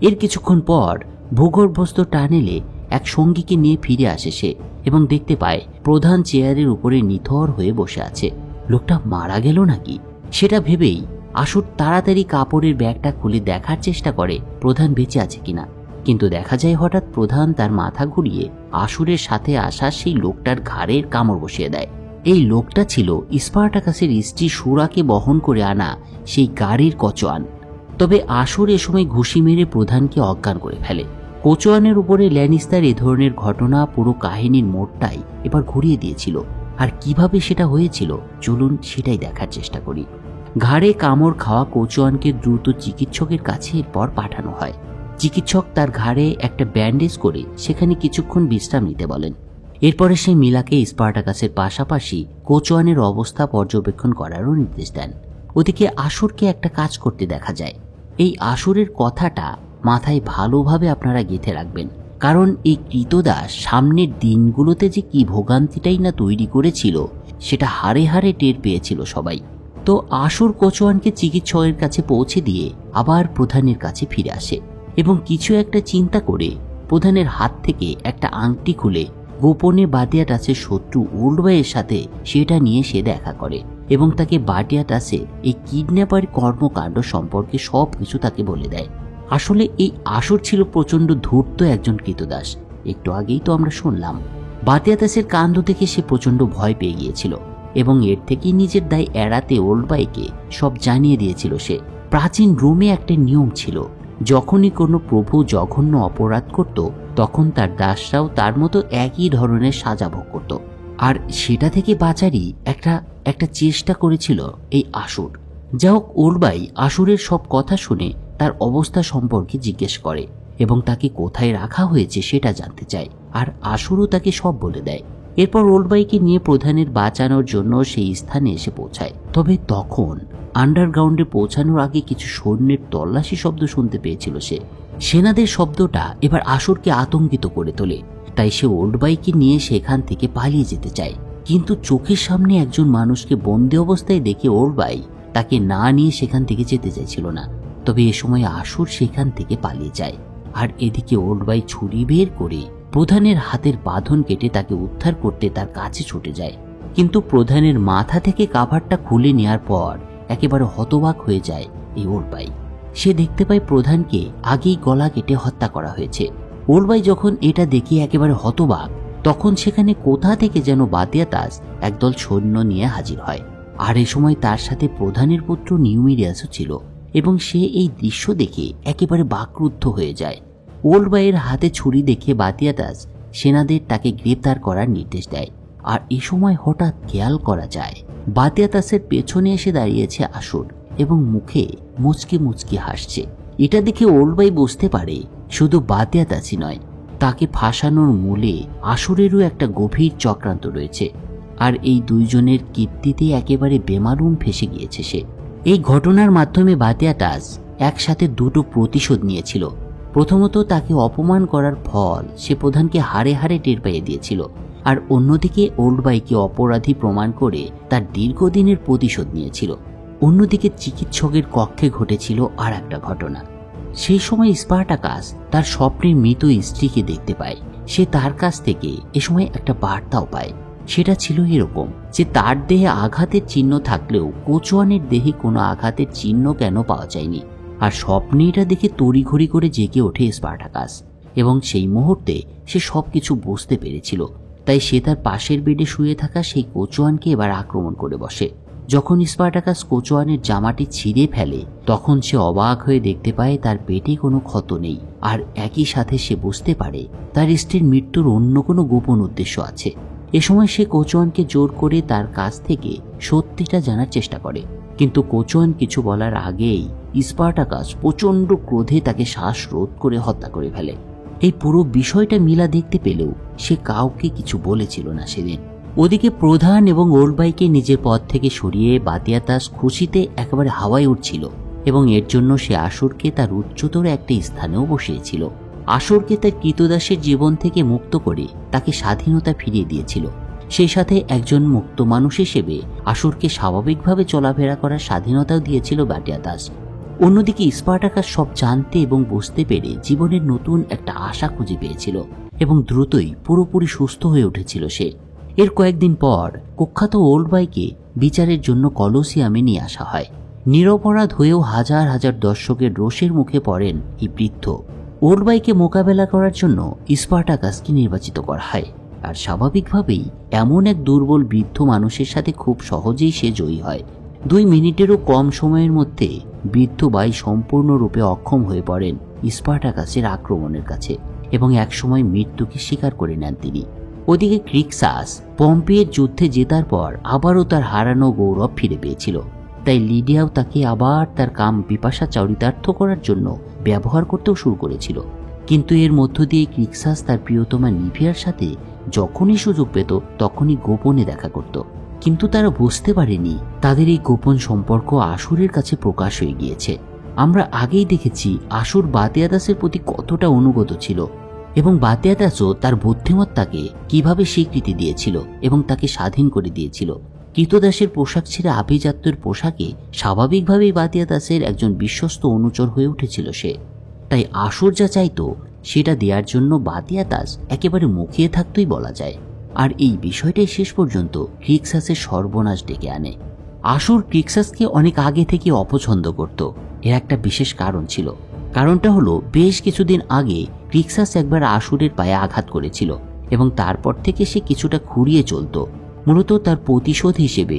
এর কিছুক্ষণ পর ভূগর্ভস্থ টানেলে এক সঙ্গীকে নিয়ে ফিরে আসে সে এবং দেখতে পায় প্রধান চেয়ারের উপরে নিথর হয়ে বসে আছে। লোকটা মারা গেল নাকি সেটা ভেবেই আসুর তাড়াতাড়ি কাপড়ের ব্যাগটা খুলে দেখার চেষ্টা করে প্রধান বেঁচে আছে কিনা, কিন্তু দেখা যায় হঠাৎ প্রধান তার মাথা ঘুরিয়ে আসুরের সাথে আসা সেই লোকটার ঘাড়ের কামড় বসিয়ে দেয়। এই লোকটা ছিল স্পার্টাকাসের স্ত্রী সুরাকে বহন করে আনা সেই গাড়ির কচোয়ান। তবে আসুর এ সময় ঘুষি মেরে প্রধানকে অজ্ঞান করে ফেলে। কোচোয়ানের উপরে ল্যানিস্টার এ ধরনের ঘটনা পুরো কাহিনীর মোড়টাই এবার ঘুরিয়ে দিয়েছিল। আর কিভাবে সেটা হয়েছিল চলুন সেটাই দেখার চেষ্টা করি। ঘাড়ে কামড় খাওয়া কোচোয়ানকে দ্রুত চিকিৎসকের কাছে এরপর পাঠানো হয়। চিকিৎসক তার ঘাড়ে একটা ব্যান্ডেজ করে সেখানে কিছুক্ষণ বিশ্রাম নিতে বলেন। এরপরে সেই মিলাকে স্পার্টাকাসের পাশাপাশি কোচোয়ানের অবস্থা পর্যবেক্ষণ করারও নির্দেশ দেন। ওদিকে আসুরকে একটা কাজ করতে দেখা যায়। এই আসুরের কথাটা মাথায় ভালোভাবে আপনারা গেঁথে রাখবেন, কারণ এই কৃতদাস সামনের দিনগুলোতে যে কি ভোগান্তিটাই না তৈরি করেছিল সেটা হাড়ে হাড়ে টের পেয়েছিল সবাই। তো আসুর কোচোয়ানকে চিকিৎসকের কাছে পৌঁছে দিয়ে আবার প্রধানের কাছে ফিরে আসে এবং কিছু একটা চিন্তা করে প্রধানের হাত থেকে একটা আংটি খুলে গোপনে বাতিয়াতাসের শত্রু ওল্ডওয়ের সাথে সেটা নিয়ে সে দেখা করে এবং তাকে বাতিয়াতাসের এই কিডন্যাপার কর্মকাণ্ড সম্পর্কে সবকিছু তাকে বলে দেয়। আসলে এই আসুর ছিল প্রচন্ড ধূর্ত একজন কৃতদাস। একটু আগেই তো আমরা শুনলাম বাতিয়াতাসের কাণ্ড দেখে সে প্রচন্ড ভয় পেয়ে গিয়েছিল এবং এর থেকে নিজের দায় এড়াতে ওল্ডবাইকে সব জানিয়ে দিয়েছিল সে। প্রাচীন রোমে একটা নিয়ম ছিল, যখনই কোনো প্রভু জঘন্য অপরাধ করত তখন তার দাসরাও তার মতো একই ধরনের সাজা ভোগ করত। আর সেটা থেকে বাঁচারই একটা চেষ্টা করেছিল এই আসুর। যা হোক, ওল্ডবাই আসুরের সব কথা শুনে তার অবস্থা সম্পর্কে জিজ্ঞেস করে এবং তাকে কোথায় রাখা হয়েছে সেটা জানতে চায়। আর আসুরও তাকে সব বলে দেয়। এরপর ওল্ডবাইকে নিয়ে প্রধানের বাঁচানোর জন্য সেই স্থানে এসে পৌঁছায়। তবে তখন আন্ডারগ্রাউন্ডে পৌঁছানোর আগে কিছু সৈন্যের তল্লাশি শব্দ শুনতে পেয়েছিল সে। সেনাদের শব্দটা এবার আসুরকে আতঙ্কিত করে তোলে, তাই সে ওল্ডবাইকে নিয়ে সেখান থেকে পালিয়ে যেতে চায়। কিন্তু চোখের সামনে একজন মানুষকে বন্দি অবস্থায় দেখে ওল্ডবাই তাকে না নিয়ে সেখান থেকে যেতে চাইছিল না। তবে এ সময় আসুর সেখান থেকে পালিয়ে যায়। আর এদিকে ওল্ডবাই ছুরি বের করে প্রধানের হাতের বাঁধন কেটে তাকে উদ্ধার করতে তার কাছে ছুটে যায়। কিন্তু প্রধানের মাথা থেকে কাভারটা খুলে নেওয়ার পর একেবারে হতবাক হয়ে যায় এই ওল্ডবাই। সে দেখতে পায় প্রধানকে আগেই গলা কেটে হত্যা করা হয়েছে। ওল্ডবাই যখন এটা দেখে একেবারে হতবাক, তখন সেখানে কোথা থেকে যেন বাতিয়াতাস একদল সৈন্য নিয়ে হাজির হয়। আর এ সময় তার সাথে প্রধানের পুত্র নিউমিরিয়াসও ছিল এবং সে এই দৃশ্য দেখে একেবারে বাকরুদ্ধ হয়ে যায়। ওল্ডবাইয়ের হাতে ছুরি দেখে বাতিয়াতাস সেনাদের তাকে গ্রেপ্তার করার নির্দেশ দেয়। আর এ সময় হঠাৎ খেয়াল করা যায় বাতিয়াতাসের পেছনে এসে দাঁড়িয়েছে আসুর এবং মুখে মুচকি মুচকি হাসছে। এটা দেখে ওল্ডবাই বুঝতে পারে শুধু বাতিয়াতাসই নয়, তাকে ফাঁসানোর মূলে আসুরেরও একটা গভীর চক্রান্ত রয়েছে। আর এই দুইজনের কীর্তিতে একেবারে বেমালুম ফেসে গিয়েছে সে। এই ঘটনার মাধ্যমে বাতিয়াতাস একসাথে দুটো প্রতিশোধ নিয়েছিল। প্রথমত, তাকে অপমান করার ফল সে প্রধানকে হাড়ে হাড়ে টের পাইয়ে দিয়েছিল। আর অন্যদিকে ওল্ডবাইকে অপরাধী প্রমাণ করে তার দীর্ঘদিনের প্রতিশোধ নিয়েছিল। অন্যদিকে চিকিৎসকের কক্ষে ঘটেছিল আর একটা ঘটনা। সেই সময় স্পার্টাকাস তার স্বপ্নের মৃত স্ত্রীকে দেখতে পায়। সে তার কাছ থেকে এ সময় একটা বার্তাও পায়। সেটা ছিল এরকম যে তার দেহে আঘাতের চিহ্ন থাকলেও কোচোয়ানের দেহে কোনো আঘাতের চিহ্ন কেন পাওয়া যায়নি। আর স্বপ্নে এটা দেখে তড়িঘড়ি করে জেগে ওঠে স্পার্টাকাস এবং সেই মুহূর্তে সে সবকিছু বুঝতে পেরেছিল। তাই সে তার পাশের বেডে শুয়ে থাকা সেই কোচোয়ানকে এবার আক্রমণ করে বসে। যখন স্পার্টাকাস কোচোয়ানের জামাটি ছিঁড়ে ফেলে তখন সে অবাক হয়ে দেখতে পায় তার পেটে কোনো ক্ষত নেই। আর একই সাথে সে বুঝতে পারে তার স্ত্রীর মৃত্যুর অন্য কোনো গোপন উদ্দেশ্য আছে। এ সময় সে কোচোয়ানকে জোর করে তার কাছ থেকে সত্যিটা জানার চেষ্টা করে, কিন্তু কোচোয়ান কিছু বলার আগেই স্পার্টাকাস প্রচন্ড ক্রোধে তাকে শ্বাসরোধ করে হত্যা করে ফেলে। এই পুরো বিষয়টা মিলা দেখতে পেলেও সে কাউকে কিছু বলেছিল না সেদিন। ওদিকে প্রধান এবং ওল্ডবাইকে নিজের পদ থেকে সরিয়ে বাতিয়াতাস খুশিতে একেবারে হাওয়ায় উঠছিল এবং এর জন্য সে আসুরকে তার উচ্চতর একটা স্থানেও বসিয়েছিল। আসুরকে তার কৃতদাসের জীবন থেকে মুক্ত করে তাকে স্বাধীনতা ফিরিয়ে দিয়েছিল। সেই সাথে একজন মুক্ত মানুষ হিসেবে আসুরকে স্বাভাবিকভাবে চলাফেরা করার স্বাধীনতাও দিয়েছিল বাতিয়াতাস। অন্যদিকে স্পার্টাকাস সব জানতে এবং বুঝতে পেরে জীবনের নতুন একটা আশা খুঁজে পেয়েছিল এবং দ্রুতই পুরোপুরি সুস্থ হয়ে উঠেছিল সে। এর কয়েকদিন পর কুখ্যাত ওল্ডবাইকে বিচারের জন্য কলোসিয়ামে নিয়ে আসা হয়। নিরপরাধ হয়েও হাজার হাজার দর্শকের রোষের মুখে পড়েন এই বৃদ্ধ। ওল্ডবাইকে মোকাবেলা করার জন্য স্পার্টাকাসকে নির্বাচিত করা হয়। আর স্বাভাবিকভাবেই এমন এক দুর্বল বৃদ্ধ মানুষের সাথে খুব সহজেই সে জয়ী হয়। 2 মিনিটেরও কম সময়ের মধ্যে বৃদ্ধ বাই সম্পূর্ণরূপে অক্ষম হয়ে পড়েন স্পার্টাকাসের আক্রমণের কাছে এবং একসময় মৃত্যুকে স্বীকার করে নেন তিনি। ওদিকে ক্রিক্সাস পম্পেয়ের যুদ্ধে জেতার পর আবারও তার হারানো গৌরব ফিরে পেয়েছিল। তাই লিডিয়াও তাকে আবার তার কাম পিপাসা চরিতার্থ করার জন্য ব্যবহার করতেও শুরু করেছিল। কিন্তু এর মধ্য দিয়ে ক্রিক্সাস তার প্রিয়তমা নিভিয়ার সাথে যখনই সুযোগ পেত তখনই গোপনে দেখা করত। কিন্তু তারা বুঝতে পারেনি তাদের এই গোপন সম্পর্ক আসুরের কাছে প্রকাশ হয়ে গিয়েছে। আমরা আগেই দেখেছি আসুর বাতিয়াতাসের প্রতি কতটা অনুগত ছিল এবং বাতিয়াতাসও তার বুদ্ধিমত্তাকে কিভাবে স্বীকৃতি দিয়েছিল এবং তাকে স্বাধীন করে দিয়েছিল। কৃতদাসের পোশাক ছেড়ে আভিজাত্যের পোশাকে স্বাভাবিকভাবেই বাতিয়াতাসের একজন বিশ্বস্ত অনুচর হয়ে উঠেছিল সে। তাই আসুর যা চাইতো সেটা দেওয়ার জন্য বাতিয়াতাস একেবারে মুখিয়ে থাকতই বলা যায়। আর এই বিষয়টাই শেষ পর্যন্ত ক্রিক্সাসের সর্বনাশ ডেকে আনে। আসুর ক্রিক্সাসকে অনেক আগে থেকে অপছন্দ করত। এর একটা বিশেষ কারণ ছিল। কারণটা হলো বেশ কিছুদিন আগে ক্রিক্সাস একবার আসুরের পায়ে আঘাত করেছিল এবং তারপর থেকে সে কিছুটা খুঁড়িয়ে চলত। মূলত তার প্রতিশোধ হিসেবে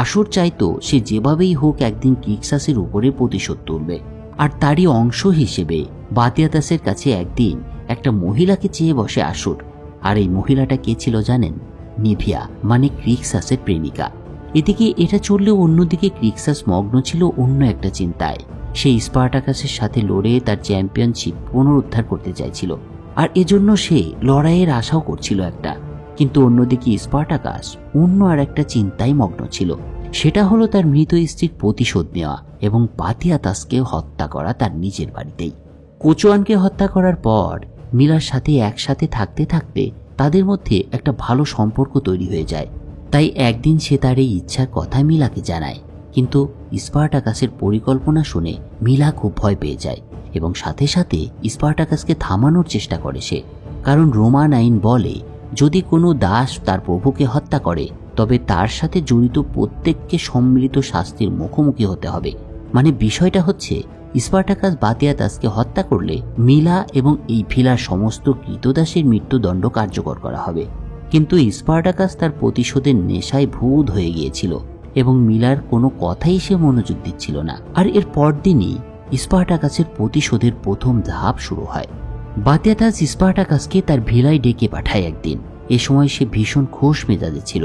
আসুর চাইতো সে যেভাবেই হোক একদিন ক্রিক্সাসের উপরে প্রতিশোধ তুলবে। আর তারই অংশ হিসেবে বাতিয়াতাসের কাছে একদিন একটা মহিলাকে চেয়ে বসে আসুর। আর এই মহিলাটা কে ছিল জানেন? নিভিয়া, মানে ক্রিক্সাসের প্রেমিকা। এদিকে এটা চললেও অন্যদিকে ক্রিক্সাস মগ্ন ছিল অন্য একটা চিন্তায়। সে স্পার্টাকাসের সাথে লড়ে তার চ্যাম্পিয়নশিপ পুনরুদ্ধার করতে চাইছিল, আর এজন্য সে লড়াইয়ের আশাও করছিল একটা। কিন্তু অন্যদিকে স্পার্টাকাস অন্য আর একটা চিন্তায় মগ্ন ছিল। সেটা হলো তার মৃত স্ত্রীর প্রতিশোধ নেওয়া এবং বাতিয়াতাসকে হত্যা করা তার নিজের বাড়িতেই। কোচোয়ানকে হত্যা করার পর মিলার সাথে একসাথে থাকতে থাকতে তাদের মধ্যে একটা ভালো সম্পর্ক তৈরি হয়ে যায়। তাই একদিন সে তার এই ইচ্ছার কথা মিলাকে জানায়। কিন্তু স্পার্টাকাসের পরিকল্পনা শুনে মিলা খুব ভয় পেয়ে যায় এবং সাথে সাথে স্পার্টাকাসকে থামানোর চেষ্টা করে সে। কারণ রোমান আইন বলে, যদি কোনো দাস তার প্রভুকে হত্যা করে তবে তার সাথে জড়িত প্রত্যেককে সম্মিলিত শাস্তির মুখোমুখি হতে হবে। মানে বিষয়টা হচ্ছে, স্পার্টাকাস বাতিয়াতাসকে হত্যা করলে মিলা এবং এই ভিলার সমস্ত কৃতদাসের মৃত্যুদণ্ড কার্যকর করা হবে। কিন্তু স্পার্টাকাস তার প্রতিশোধের নেশায় ভূত হয়ে গিয়েছিল এবং মিলার কোনো কথাই সে মনোযোগ দিচ্ছিল না। আর এর পরদিনই স্পার্টাকাসের প্রতিশোধের প্রথম ধাপ শুরু হয়। বাতিয়াতাস স্পার্টাকাসকে তার ভিলায় ডেকে পাঠায় একদিন। এ সময় সে ভীষণ খোশ মেজাজে ছিল।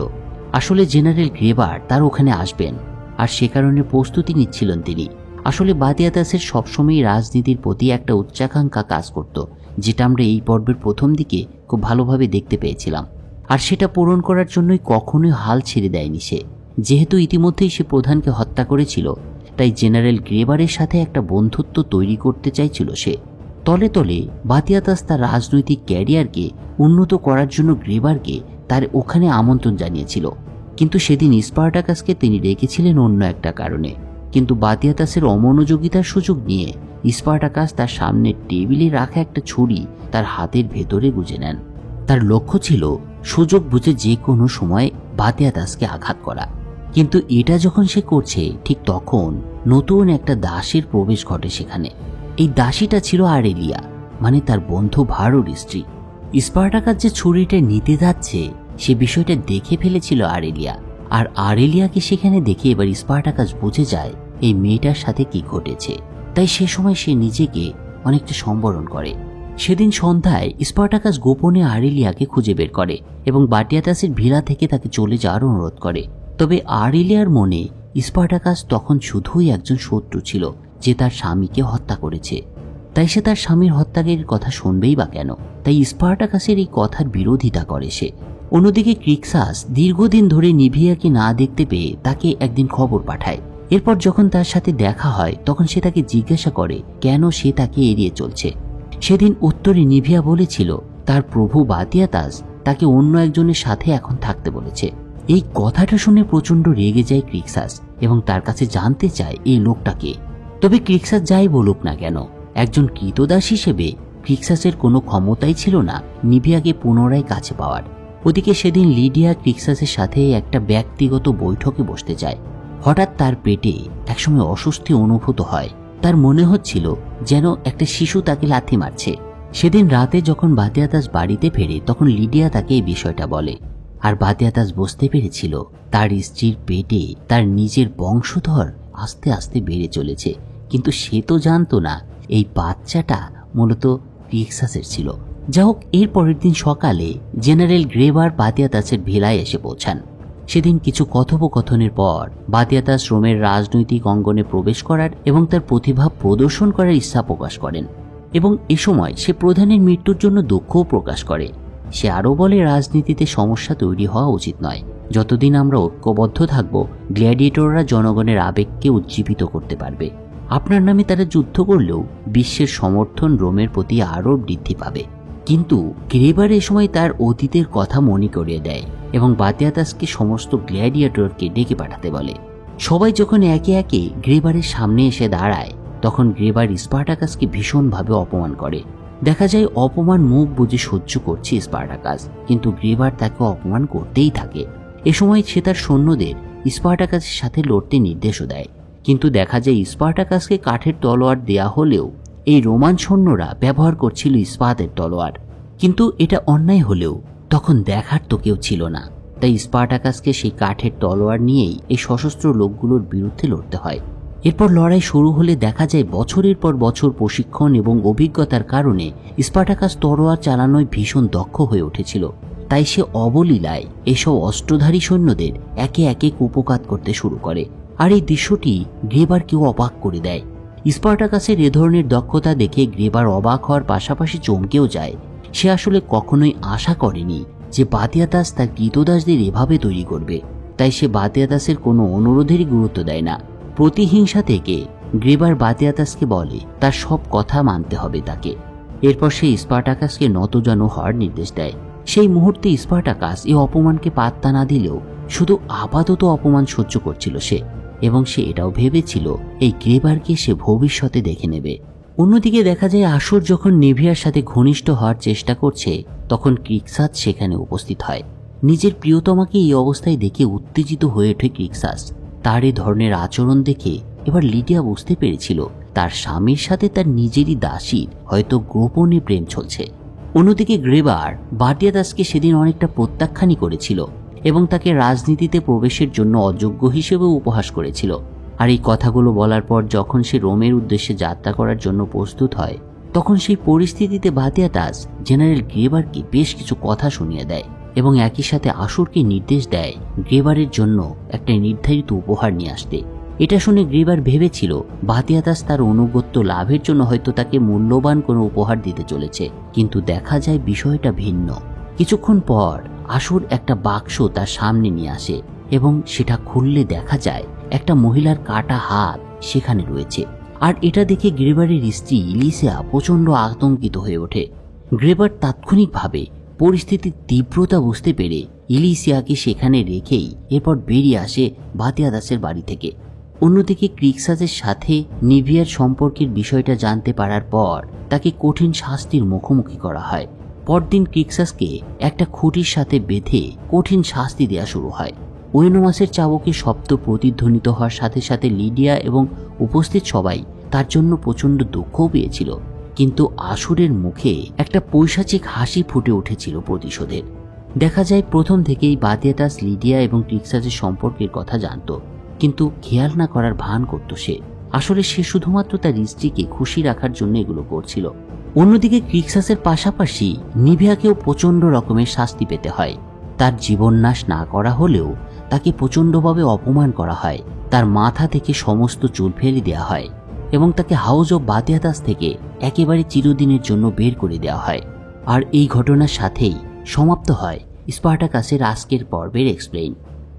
আসলে জেনারেল গ্রেবার তার ওখানে আসবেন, আর সে কারণে প্রস্তুতি নিচ্ছিলেন তিনি। আসলে বাতিয়াতাসের সবসময় রাজনীতির প্রতি একটা উচ্চাকাঙ্ক্ষা কাজ করত, যেটা আমরা এই পর্বের প্রথম দিকে খুব ভালোভাবে দেখতে পেয়েছিলাম। আর সেটা পূরণ করার জন্যই কখনোই হাল ছেড়ে দেয়নি সে। যেহেতু ইতিমধ্যেই সে প্রধানকে হত্যা করেছিল, তাই জেনারেল গ্রেবারের সাথে একটা বন্ধুত্ব তৈরি করতে চাইছিল সে। তলে তলে বাতিয়াতাস তার রাজনৈতিক ক্যারিয়ারকে উন্নত করার জন্য গ্রেবারকে তার ওখানে আমন্ত্রণ জানিয়েছিল। কিন্তু সেদিন স্পার্টাকাসকে তিনি রেখেছিলেন অন্য একটা কারণে। কিন্তু বাতিয়াতাসের অমনোযোগিতার সুযোগ নিয়ে স্পার্টাকাস তার সামনের টেবিলে রাখা একটা ছুরি তার হাতের ভেতরে গুঁজে নেন। তার লক্ষ্য ছিল সুযোগ বুঝে যে কোনো সময় বাতিয়াতাসকে আঘাত করা। কিন্তু এটা যখন সে করছে, ঠিক তখন নতুন একটা দাসীর প্রবেশ ঘটে সেখানে। এই দাসীটা ছিল আরেলিয়া, মানে তার বন্ধু ভারোর স্ত্রী। স্পার্টাকাস যে ছুরিটা নিতে যাচ্ছে সে বিষয়টা দেখে ফেলেছিল আরেলিয়া। আর আরেলিয়াকে সেখানে দেখে এবার স্পার্টাকাস বুঝে যায় এই মেয়েটার সাথে কি ঘটেছে। তাই সে সময় সে নিজেকে অনেকটা সম্বরণ করে। সেদিন সন্ধ্যায় স্পার্টাকাস গোপনে আরেলিয়াকে খুঁজে বের করে এবং বাতিয়াতাসের ভিলা থেকে তাকে চলে যাওয়ার অনুরোধ করে। তবে আরেলিয়ার মনে স্পার্টাকাস তখন শুধুই একজন শত্রু ছিল যে তার স্বামীকে হত্যা করেছে। তাই সে তার স্বামীর হত্যাকারীর কথা শুনবেই বা কেন? তাই স্পার্টাকাসের এই কথার বিরোধিতা করে সে। অন্যদিকে ক্রিক্সাস দীর্ঘদিন ধরে নিভিয়াকে না দেখতে পেয়ে তাকে একদিন খবর পাঠায়। এরপর যখন তার সাথে দেখা হয় তখন সে তাকে জিজ্ঞাসা করে কেন সে তাকে এড়িয়ে চলছে। সেদিন উত্তরে নিভিয়া বলেছিল তার প্রভু বাতিয়াতাস তাকে অন্য একজনের সাথে এখন থাকতে বলেছে। এই কথাটা শুনে প্রচন্ড রেগে যায় ক্রিক্সাস এবং তার কাছে জানতে চায় এই লোকটাকে। তবে ক্রিক্সাস যাই বলুক না কেন, একজন কৃতদাস হিসেবে ক্রিক্সাসের কোনো ক্ষমতাই ছিল না নিভিয়াকে পুনরায় কাছে পাওয়ার। ওদিকে সেদিন লিডিয়া ক্রিক্সাসের সাথে একটা ব্যক্তিগত বৈঠকে বসতে চায়। হঠাৎ তার পেটে একসময় অস্বস্তি অনুভূত হয়। তার মনে হচ্ছিল যেন একটা শিশু তাকে লাথি মারছে। সেদিন রাতে যখন বাতিয়াতাস বাড়িতে ফেরে তখন লিডিয়া তাকে এই বিষয়টা বলে। আর বাতিয়াতাস বুঝতে পেরেছিল তার স্ত্রীর পেটে তার নিজের বংশধর আস্তে আস্তে বেড়ে চলেছে। কিন্তু সে তো জানতো না এই বাচ্চাটা মূলত ক্রিক্সাসের ছিল। যা হোক, এর পরের দিন সকালে জেনারেল গ্রেবার বাতিয়াতাসের ভিলায় এসে পৌঁছান। সেদিন কিছু কথোপকথনের পর বাতিয়াতাস রোমের রাজনৈতিক অঙ্গনে প্রবেশ করার এবং তার প্রতিভা প্রদর্শন করার ইচ্ছা প্রকাশ করেন এবং এ সময় সে প্রধানের মৃত্যুর জন্য দুঃখও প্রকাশ করে। সে আরও বলে রাজনীতিতে সমস্যা তৈরি হওয়া উচিত নয়। যতদিন আমরা ঐক্যবদ্ধ থাকব, গ্ল্যাডিয়েটররা জনগণের আবেগকে উজ্জীবিত করতে পারবে। আপনার নামে তারা যুদ্ধ করলেও বিশ্বের সমর্থন রোমের প্রতি আরও বৃদ্ধি পাবে। কিন্তু গ্রেবার এ সময় তার অতীতের কথা মনে করিয়ে দেয় এবং বাতিয়াতাসকে সমস্ত গ্ল্যাডিয়েটরকে ডেকে পাঠাতে বলে। সবাই যখন একে একে গ্রেবারের সামনে এসে দাঁড়ায় তখন গ্রেবার স্পার্টাকাসকে ভীষণভাবে অপমান করে। দেখা যায় অপমান মুখ বুজে সহ্য করছে স্পার্টাকাস, কিন্তু গ্রেবার তাকে অপমান করতেই থাকে। এ সময় সে তার সৈন্যদের স্পার্টাকাসের সাথে লড়তে নির্দেশও দেয়। কিন্তু দেখা যায় স্পার্টাকাসকে কাঠের তলোয়ার দেয়া হলেও এই রোমান সৈন্যরা ব্যবহার করছিল ইস্পাতের তলোয়ার। কিন্তু এটা অন্যায় হলেও তখন দেখার তো কেউ ছিল না। তাই স্পার্টাকাসকে সেই কাঠের তলোয়ার নিয়েই এই সশস্ত্র লোকগুলোর বিরুদ্ধে লড়তে হয়। এরপর লড়াই শুরু হলে দেখা যায় বছরের পর বছর প্রশিক্ষণ এবং অভিজ্ঞতার কারণে স্পার্টাকাস তলোয়ার চালানোয় ভীষণ দক্ষ হয়ে উঠেছিল। তাই সে অবলীলায় এসব অস্ত্রধারী সৈন্যদের একে একে কুপঘাত করতে শুরু করে। আর এই দৃশ্যটি গ্রেবারকেও অবাক করে দেয়। স্পার্টাকাসের এ ধরনের দক্ষতা দেখে গ্রেবার অবাক হওয়ার পাশাপাশি চমকেও যায়। সে আসলে কখনোই আশা করেনি যে বাতিয়াতাস তার কৃতদাসদের এভাবে তৈরি করবে। তাই সে বাতিয়াতাসের কোনো অনুরোধেরই গুরুত্ব দেয় না। প্রতিহিংসা থেকে গ্রেবার বাতিয়াতাসকে বলে তার সব কথা মানতে হবে তাকে। এরপর সে স্পার্টাকাসকে নতজানু হওয়ার নির্দেশ দেয়। সেই মুহূর্তে স্পার্টাকাস এই অপমানকে পাত্তা না দিলেও শুধু আপাতত অপমান সহ্য করছিল সে, এবং সে এটাও ভেবেছিল এই গ্রেবারকে সে ভবিষ্যতে দেখে নেবে। অন্যদিকে দেখা যায় আসুর যখন নিভিয়ার সাথে ঘনিষ্ঠ হওয়ার চেষ্টা করছে তখন ক্রিক্সাস সেখানে উপস্থিত হয়। নিজের প্রিয়তমাকে এই অবস্থায় দেখে উত্তেজিত হয়ে ওঠে ক্রিক্সাস। তার এই ধরনের আচরণ দেখে এবার লিডিয়া বুঝতে পেরেছিল তার স্বামীর সাথে তার নিজেরই দাসীর হয়তো গোপনে প্রেম চলছে। অন্যদিকে গ্রেবার বাতিয়াতাসকে সেদিন অনেকটা প্রত্যাখ্যানই করেছিল এবং তাকে রাজনীতিতে প্রবেশের জন্য অযোগ্য হিসেবে উপহাস করেছিল। আর এই কথাগুলো বলার পর যখন সে রোমের উদ্দেশ্যে যাত্রা করার জন্য প্রস্তুত হয় তখন সেই পরিস্থিতিতে বাতিয়াতাস জেনারেল গ্রেবারকে বেশ কিছু কথা শুনিয়ে দেয় এবং একই সাথে আসুরকে নির্দেশ দেয় গ্রেবারের জন্য একটা নির্ধারিত উপহার নিয়ে আসতে। এটা শুনে গ্রেবার ভেবেছিল বাতিয়াতাস তার অনুগত্য লাভের জন্য হয়তো তাকে মূল্যবান কোনো উপহার দিতে চলেছে, কিন্তু দেখা যায় বিষয়টা ভিন্ন। কিছুক্ষণ পর আসুর একটা বাক্স তার সামনে নিয়ে আসে এবং সেটা খুললে দেখা যায় একটা মহিলার কাটা হাত সেখানে রয়েছে। আর এটা দেখে গ্রেবারের স্ত্রী ইলিসিয়া প্রচন্ড আতঙ্কিত হয়ে ওঠে। গ্রেবার তাৎক্ষণিকভাবে পরিস্থিতির তীব্রতা বুঝতে পেরে ইলিসিয়াকে সেখানে রেখেই এরপর বেরিয়ে আসে বাতিয়াতাসের বাড়ি থেকে। অন্যদিকে ক্রিক্সাসের সাথে নিভিয়ার সম্পর্কের বিষয়টা জানতে পারার পর তাকে কঠিন শাস্তির মুখোমুখি করা হয়। পরদিন ক্রিক্সাসকে একটা খুঁটির সাথে বেঁধে কঠিন শাস্তি দেওয়া শুরু হয়। ওয়েনোমাসের চাবকে শব্দ প্রতিধ্বনিত হওয়ার সাথে সাথে লিডিয়া এবং উপস্থিত সবাই তার জন্য প্রচন্ড দুঃখও পেয়েছিল, কিন্তু আসুরের মুখে একটা পৈশাচিক হাসি ফুটে উঠেছিল প্রতিশোধের। দেখা যায় প্রথম থেকেই বাতিয়াতাস লিডিয়া এবং ক্রিক্সাসের সম্পর্কের কথা জানত, কিন্তু খেয়াল না করার ভান করত সে। আসলে সে শুধুমাত্র তার স্ত্রীকে খুশি রাখার জন্য এগুলো করছিল। অন্যদিকে ক্রিক্সাসের পাশাপাশি নিভিয়াকেও প্রচন্ড রকমের শাস্তি পেতে হয়। তার জীবননাশ না করা হলেও তাকে প্রচন্ডভাবে অপমান করা হয়। তার মাথা থেকে সমস্ত চুল ফেলে দেওয়া হয় এবং তাকে হাউস অব বাতিয়াতাস থেকে একেবারে চিরদিনের জন্য বের করে দেওয়া হয়। আর এই ঘটনার সাথেই সমাপ্ত হয় স্পার্টাকাসের আজকের পর্বের এক্সপ্লেইন।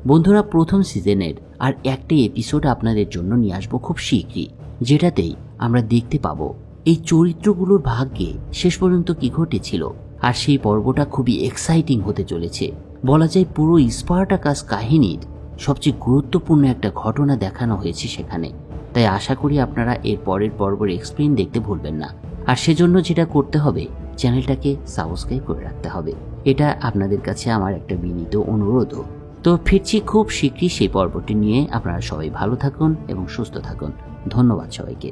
বন্ধুরা, প্রথম সিজনের আর একটি এপিসোড আপনাদের জন্য নিয়ে আসবো খুব শীঘ্রই, যেটাতেই আমরা দেখতে পাবো এই চরিত্রগুলোর ভাগ্যে শেষ পর্যন্ত কি ঘটেছিল। আর সেই পর্বটা খুবই এক্সাইটিং হতে চলেছে। বলা যায় পুরো স্পার্টাকাস কাহিনীর সবচেয়ে গুরুত্বপূর্ণ একটা ঘটনা দেখানো হয়েছে সেখানে। তাই আশা করি আপনারা এর পরের পর্বের এক্সপ্লেইন দেখতে ভুলবেন না। আর সেজন্য যেটা করতে হবে, চ্যানেলটাকে সাবস্ক্রাইব করে রাখতে হবে। এটা আপনাদের কাছে আমার একটা বিনীত অনুরোধও। তো ফিরছি খুব শীঘ্রই সেই পর্বটি নিয়ে। আপনারা সবাই ভালো থাকুন এবং সুস্থ থাকুন। ধন্যবাদ সবাইকে।